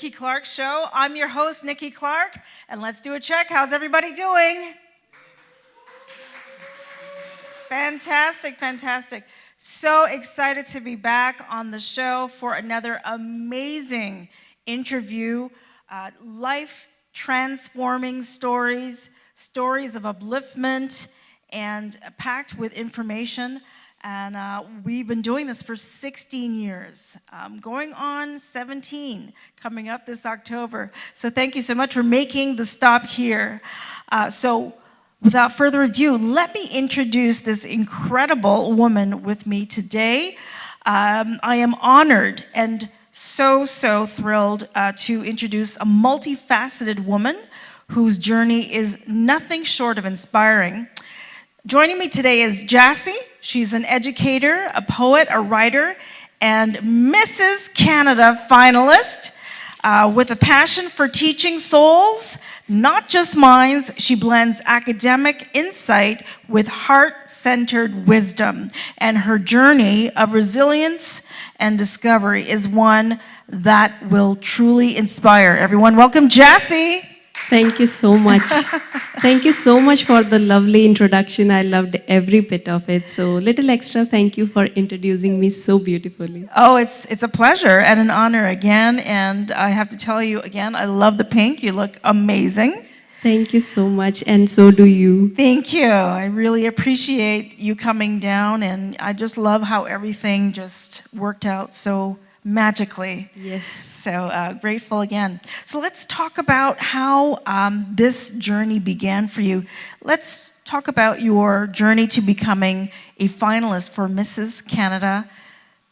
Nikki Clarke Show. I'm your host, Nikki Clarke, and let's do a check. How's everybody doing? Fantastic, fantastic. So excited to be back on the show for another amazing interview. Life-transforming stories, stories of upliftment, and packed with information. And we've been doing this for 16 years, going on 17, coming up this October. So thank you so much for making the stop here. Without further ado, let me introduce this incredible woman with me today. I am honored and so thrilled to introduce a multifaceted woman whose journey is nothing short of inspiring. Joining me today is Jassi. She's an educator, a poet, a writer, and Mrs. Canada finalist. With a passion for teaching souls, not just minds, she blends academic insight with heart-centered wisdom. And her journey of resilience and discovery is one that will truly inspire. Everyone, welcome Jassi. Thank you so much. Thank you so much for the lovely introduction. I loved every bit of it. So little extra thank you for introducing me so beautifully. Oh, it's a pleasure and an honor again. And I have to tell you again, I love the pink. You look amazing. Thank you so much, and so do you. Thank you. I really appreciate you coming down, and I just love how everything just worked out so magically. Yes. So grateful again. So let's talk about how this journey began for you. Let's talk about your journey to becoming a finalist for Mrs. Canada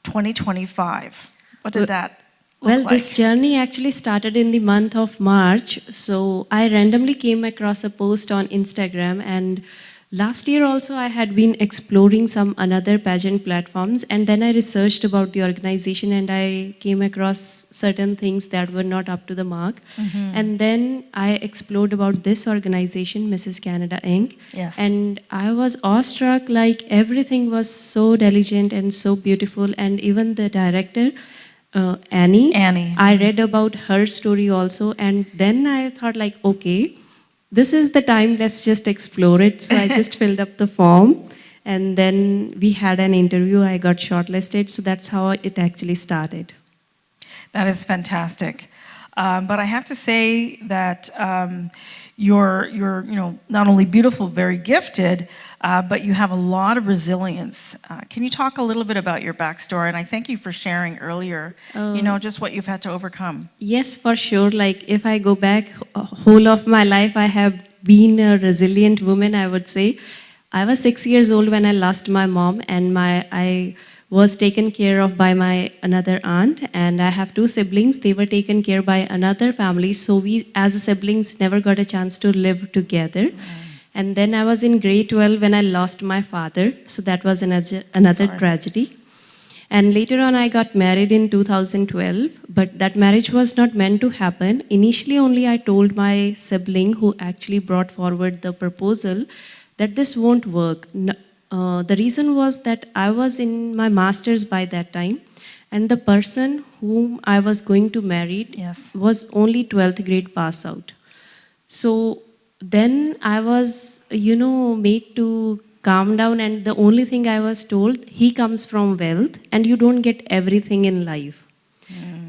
2025. What did that look like? This journey actually started in the month of March. So I randomly came across a post on Instagram, and last year also I had been exploring some another pageant platforms, and then I researched about the organization and I came across certain things that were not up to the mark. And then I explored about this organization, Mrs. Canada Inc. Yes. And I was awestruck, like everything was so diligent and so beautiful, and even the director, Annie. I read about her story also, and then I thought like, okay, this is the time, let's just explore it. So I just filled up the form, and then we had an interview. I got shortlisted, so that's how it actually started. That is fantastic. But I have to say that you're not only beautiful, very gifted, but you have a lot of resilience. Can you talk a little bit about your backstory? And I thank you for sharing earlier, just what you've had to overcome. Yes, for sure. Like if I go back whole of my life, I have been a resilient woman, I would say. I was 6 years old when I lost my mom, and I was taken care of by my another aunt, and I have 2 siblings. They were taken care by another family, so we as siblings never got a chance to live together. And then I was in grade 12 when I lost my father, so that was another tragedy. And later on I got married in 2012, but that marriage was not meant to happen. Initially only I told my sibling, who actually brought forward the proposal, that this won't work. The reason was that I was in my master's by that time, and the person whom I was going to marry was only 12th grade pass out. So then I was, made to calm down, and the only thing I was told, he comes from wealth and you don't get everything in life.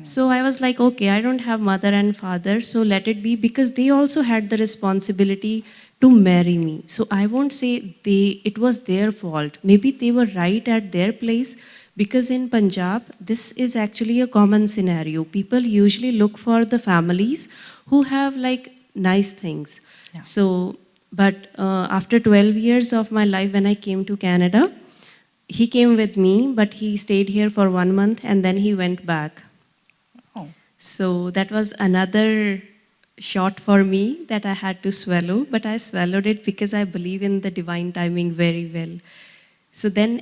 So I was like, okay, I don't have mother and father, so let it be, because they also had the responsibility to marry me. So I won't say it was their fault. Maybe they were right at their place, because in Punjab, this is actually a common scenario. People usually look for the families who have like nice things. Yeah. So, but after 12 years of my life, when I came to Canada, he came with me, but he stayed here for 1 month and then he went back. Oh. So that was another shot for me that I had to swallow, but I swallowed it because I believe in the divine timing very well. So then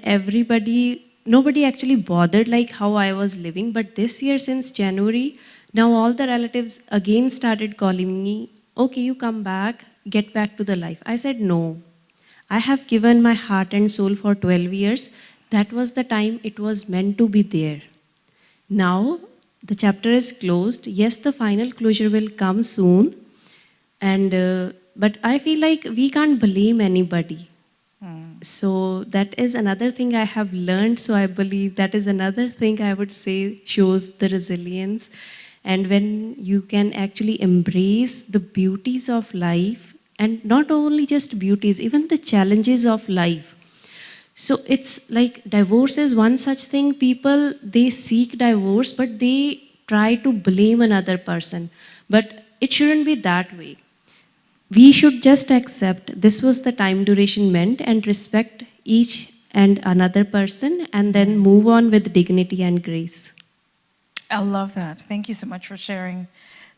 nobody actually bothered like how I was living, but this year since January, now all the relatives again started calling me, okay, you come back, get back to the life. I said, no, I have given my heart and soul for 12 years. That was the time it was meant to be there. Now, the chapter is closed. Yes, the final closure will come soon, and but I feel like we can't blame anybody. So that is another thing I have learned. So I believe that is another thing I would say shows the resilience. And when you can actually embrace the beauties of life, and not only just beauties, even the challenges of life. So it's like divorce is one such thing. People, they seek divorce, but they try to blame another person. But it shouldn't be that way. We should just accept this was the time duration meant and respect each and another person and then move on with dignity and grace. I love that. Thank you so much for sharing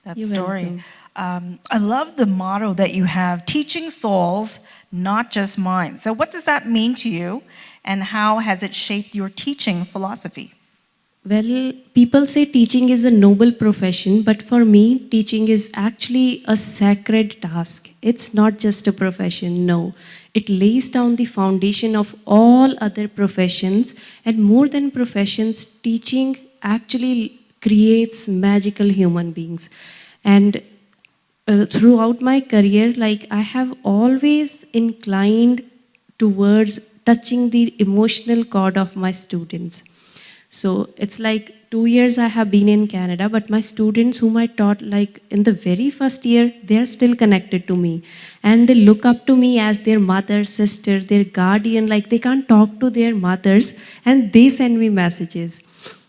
that You're story. welcome. I love the motto that you have, teaching souls, not just minds. So what does that mean to you, and how has it shaped your teaching philosophy? Well, people say teaching is a noble profession, but for me, teaching is actually a sacred task. It's not just a profession, no. It lays down the foundation of all other professions, and more than professions, teaching actually creates magical human beings. And throughout my career, like I have always inclined towards touching the emotional chord of my students. So it's like 2 years I have been in Canada, but my students whom I taught like in the very first year, they're still connected to me. And they look up to me as their mother, sister, their guardian, like they can't talk to their mothers and they send me messages.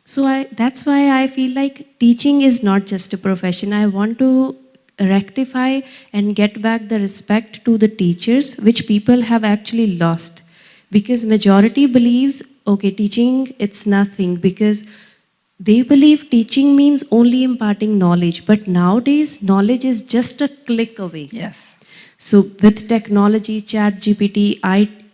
So that's why I feel like teaching is not just a profession. I want to rectify and get back the respect to the teachers, which people have actually lost. Because majority believes, okay, teaching, it's nothing. Because they believe teaching means only imparting knowledge. But nowadays, knowledge is just a click away. Yes. So with technology, chat GPT,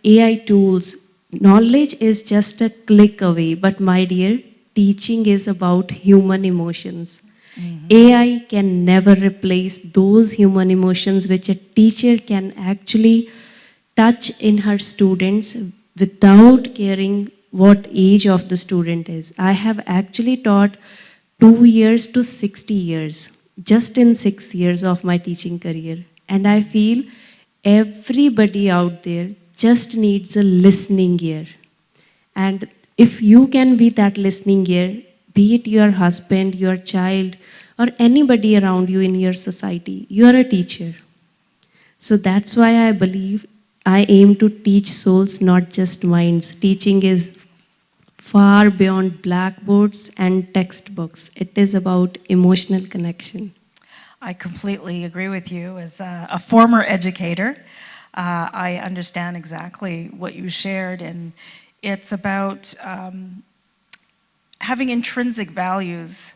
AI tools, knowledge is just a click away. But my dear, teaching is about human emotions. AI can never replace those human emotions which a teacher can actually touch in her students without caring what age of the student is. I have actually taught 2 years to 60 years, just in 6 years of my teaching career. And I feel everybody out there just needs a listening ear. And if you can be that listening ear, be it your husband, your child, or anybody around you in your society, you are a teacher. So that's why I believe I aim to teach souls, not just minds. Teaching is far beyond blackboards and textbooks. It is about emotional connection. I completely agree with you. As a former educator, I understand exactly what you shared, and it's about having intrinsic values.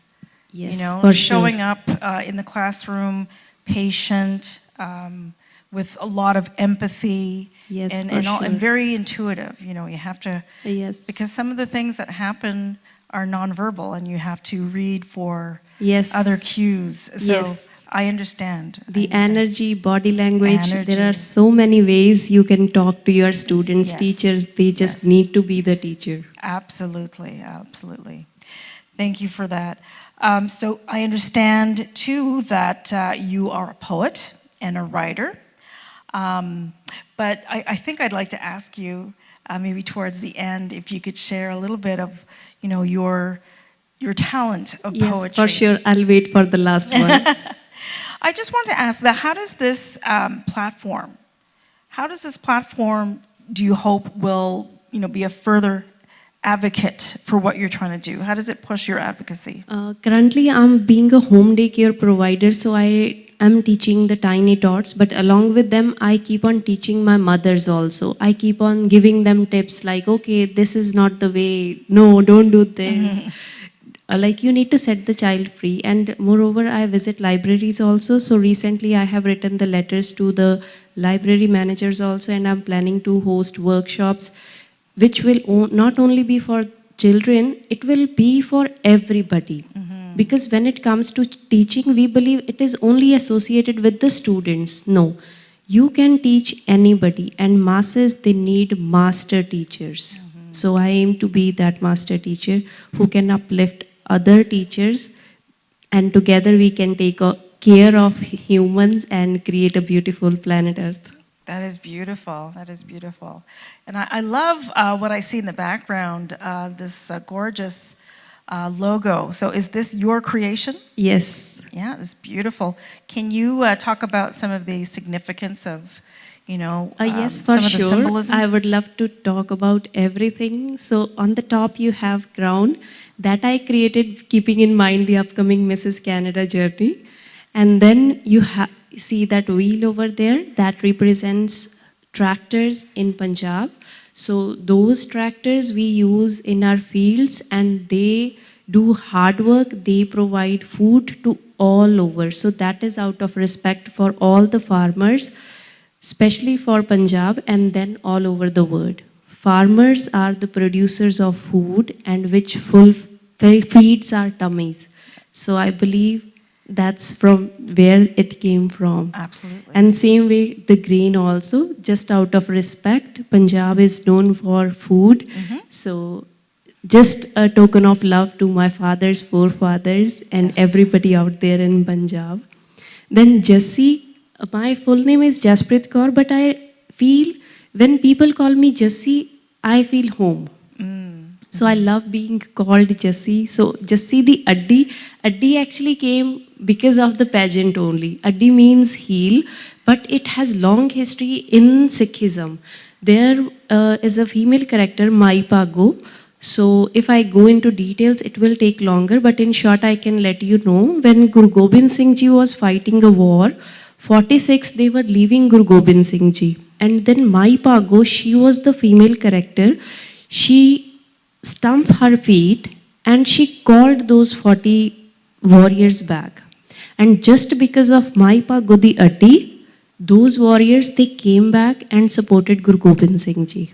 Yes, you know, for showing sure. up in the classroom, patient, with a lot of empathy, Yes, and for and sure. very intuitive. You know, you have to, Yes. because some of the things that happen are nonverbal, and you have to read for Yes. other cues. So Yes. I understand. The energy, body language, there are Energy. so many ways you can talk to your students, Yes. teachers, they just Yes. need to be the teacher. Absolutely, absolutely. Thank you for that. So I understand too that you are a poet and a writer. But I think I'd like to ask you, maybe towards the end, if you could share a little bit of, you know, your talent of Yes, poetry. for sure. I'll wait for the last one. I just want to ask that, how does this platform, do you hope will, you know, be a further advocate for what you're trying to do? How does it push your advocacy? Currently, I'm being a home daycare provider, so I am teaching the tiny tots, but along with them, I keep on teaching my mothers also. I keep on giving them tips like, okay, this is not the way, no, don't do this. Like you need to set the child free. And moreover, I visit libraries also. So recently I have written the letters to the library managers also, and I'm planning to host workshops which will not only be for children, it will be for everybody. Because when it comes to teaching, we believe it is only associated with the students. No, you can teach anybody, and masses, they need master teachers. So I aim to be that master teacher who can uplift other teachers and together we can take care of humans and create a beautiful planet Earth. That is beautiful. That is beautiful. And I love what I see in the background, this gorgeous logo. So is this your creation? Yes. Yeah, it's beautiful. Can you talk about some of the significance of, Yes, some for of the sure. symbolism? I would love to talk about everything. So on the top you have crown that I created keeping in mind the upcoming Mrs. Canada journey. And then you see that wheel over there that represents tractors in Punjab. So those tractors we use in our fields and they do hard work, they provide food to all over. So that is out of respect for all the farmers, especially for Punjab and then all over the world. Farmers are the producers of food and which feeds our tummies. So I believe that's from where it came from. Absolutely. And same way the grain also, just out of respect, Punjab is known for food. So just a token of love to my father's forefathers and Yes. everybody out there in Punjab. Then Jassi, my full name is Jasprit Kaur, but I feel when people call me Jassi, I feel home. So I love being called Jassi. So Jassi the Addi actually came because of the pageant only. Addi means heel, but it has long history in Sikhism. There is a female character, Mai Pago. So if I go into details, it will take longer, but in short, I can let you know, when Guru Gobind Singh Ji was fighting a war, 46, they were leaving Guru Gobind Singh Ji. And then Mai Pago, she was the female character. She stamped her feet and she called those 40 warriors back. And just because of Mai Pago the Addi, those warriors, they came back and supported Guru Gobind Singh Ji.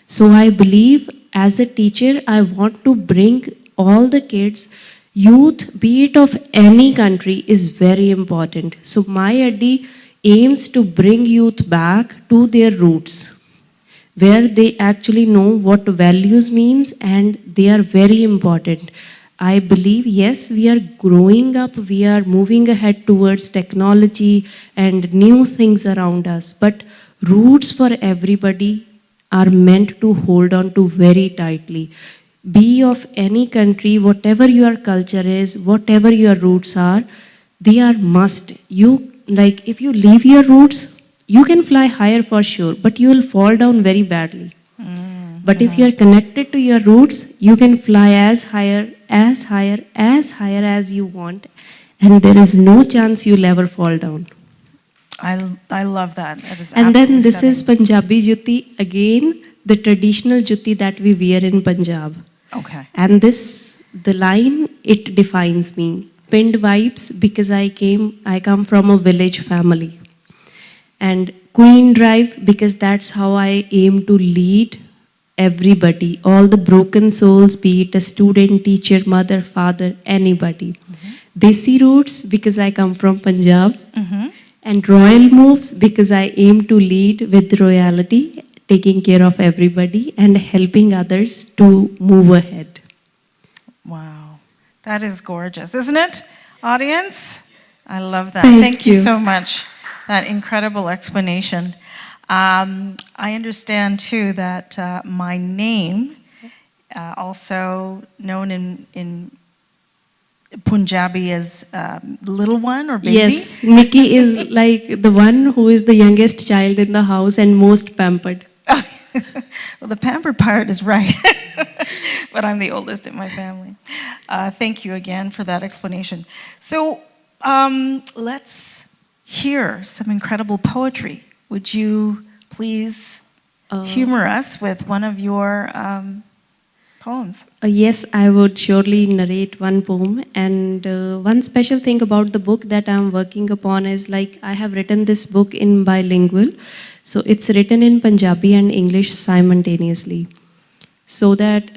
So I believe as a teacher, I want to bring all the kids, youth, be it of any country, is very important. So my Addi aims to bring youth back to their roots, where they actually know what values means and they are very important. I believe, yes, we are growing up, we are moving ahead towards technology and new things around us, but roots for everybody are meant to hold on to very tightly. Be of any country, whatever your culture is, whatever your roots are, they are must. If you leave your roots, you can fly higher for sure, but you will fall down very badly. But if you are connected to your roots, you can fly as higher, as higher, as higher as you want, and there is no chance you'll ever fall down. I love that. That is And then absolutely this is stunning. Punjabi jutti, again, the traditional jutti that we wear in Punjab. Okay. And the line, it defines me. Pinned vibes, because I come from a village family. And Queen Drive, because that's how I aim to lead everybody, all the broken souls, be it a student, teacher, mother, father, anybody. Desi Roots, because I come from Punjab. And Royal Moves, because I aim to lead with royalty, taking care of everybody and helping others to move ahead. Wow. That is gorgeous, isn't it, audience? I love that. Thank you you. so much. That incredible explanation. I understand too that my name, also known in Punjabi as little one or baby. Yes, Nikki is like the one who is the youngest child in the house and most pampered. Well, the pampered part is right, but I'm the oldest in my family. Thank you again for that explanation. So let's hear some incredible poetry. Would you please humor us with one of your poems? Yes, I would surely narrate one poem. And one special thing about the book that I'm working upon is like I have written this book in bilingual. So it's written in Punjabi and English simultaneously. So that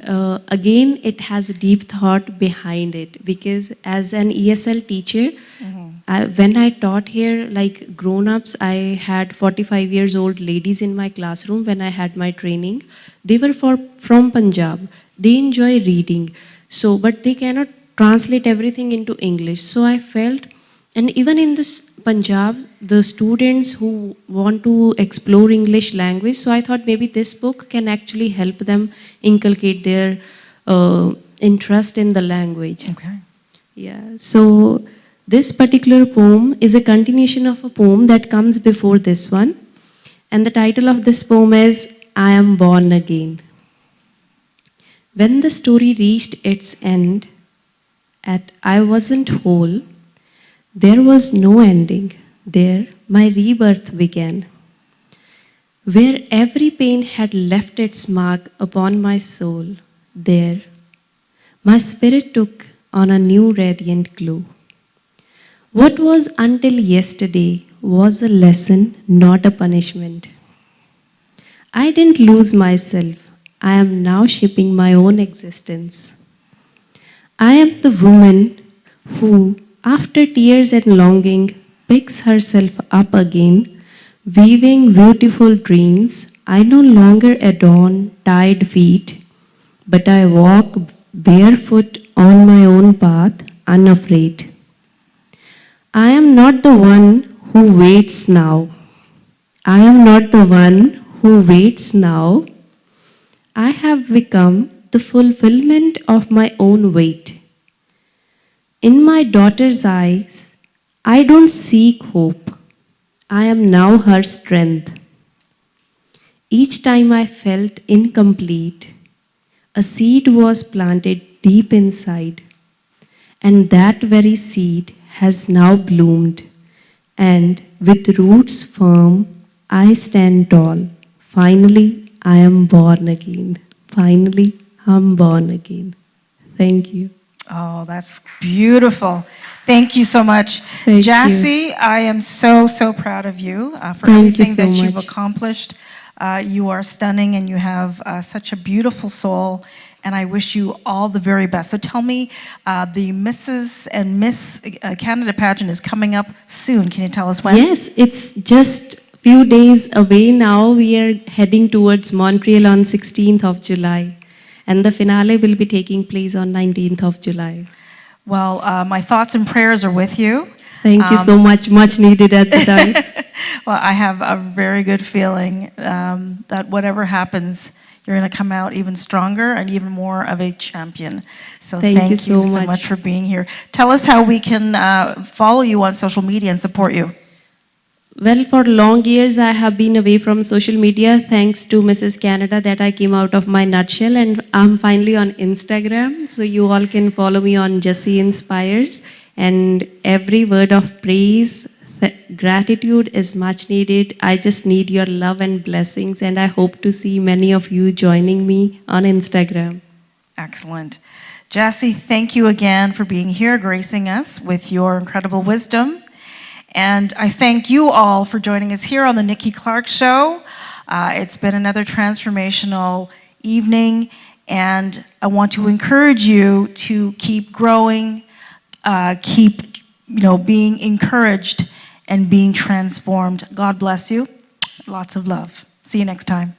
again, it has a deep thought behind it. Because as an ESL teacher, when I taught here, like grown-ups, I had 45 years old ladies in my classroom when I had my training. They were from Punjab. They enjoy reading. So, but they cannot translate everything into English. So I felt, and even in this Punjab, the students who want to explore English language, so I thought maybe this book can actually help them inculcate their interest in the language. Okay. Yeah, so this particular poem is a continuation of a poem that comes before this one. And the title of this poem is I Am Born Again. When the story reached its end at I wasn't whole, there was no ending. There my rebirth began. Where every pain had left its mark upon my soul, there my spirit took on a new radiant glow. What was until yesterday was a lesson, not a punishment. I didn't lose myself. I am now shaping my own existence. I am the woman who, after tears and longing, picks herself up again, weaving beautiful dreams. I no longer adorn tired feet, but I walk barefoot on my own path, unafraid. I am not the one who waits now. I am not the one who waits now. I have become the fulfillment of my own weight. In my daughter's eyes, I don't seek hope. I am now her strength. Each time I felt incomplete, a seed was planted deep inside, and that very seed has now bloomed, and with roots firm, I stand tall. Finally, I am born again. Finally, I'm born again. Thank you. Oh, that's beautiful. Thank you so much. Thank Jassi, I am so, so proud of you for Thank you everything so that you've much. accomplished. You are stunning and you have such a beautiful soul, and I wish you all the very best. So tell me, the Mrs. and Miss Canada pageant is coming up soon. Can you tell us when? Yes, it's just few days away now. We are heading towards Montreal on 16th of July. And the finale will be taking place on 19th of July. Well, my thoughts and prayers are with you. Thank you so much. Much needed at the time. Well, I have a very good feeling that whatever happens, you're going to come out even stronger and even more of a champion. So Thank you so so much. much for being here. Tell us how we can follow you on social media and support you. Well, for long years, I have been away from social media thanks to Mrs. Canada that I came out of my nutshell, and I'm finally on Instagram. So you all can follow me on Jassi Inspires. And every word of praise, gratitude is much needed. I just need your love and blessings, and I hope to see many of you joining me on Instagram. Excellent. Jassi, thank you again for being here, gracing us with your incredible wisdom. And I thank you all for joining us here on the Nikki Clarke Show. It's been another transformational evening, and I want to encourage you to keep growing, keep being encouraged and being transformed. God bless you. Lots of love. See you next time.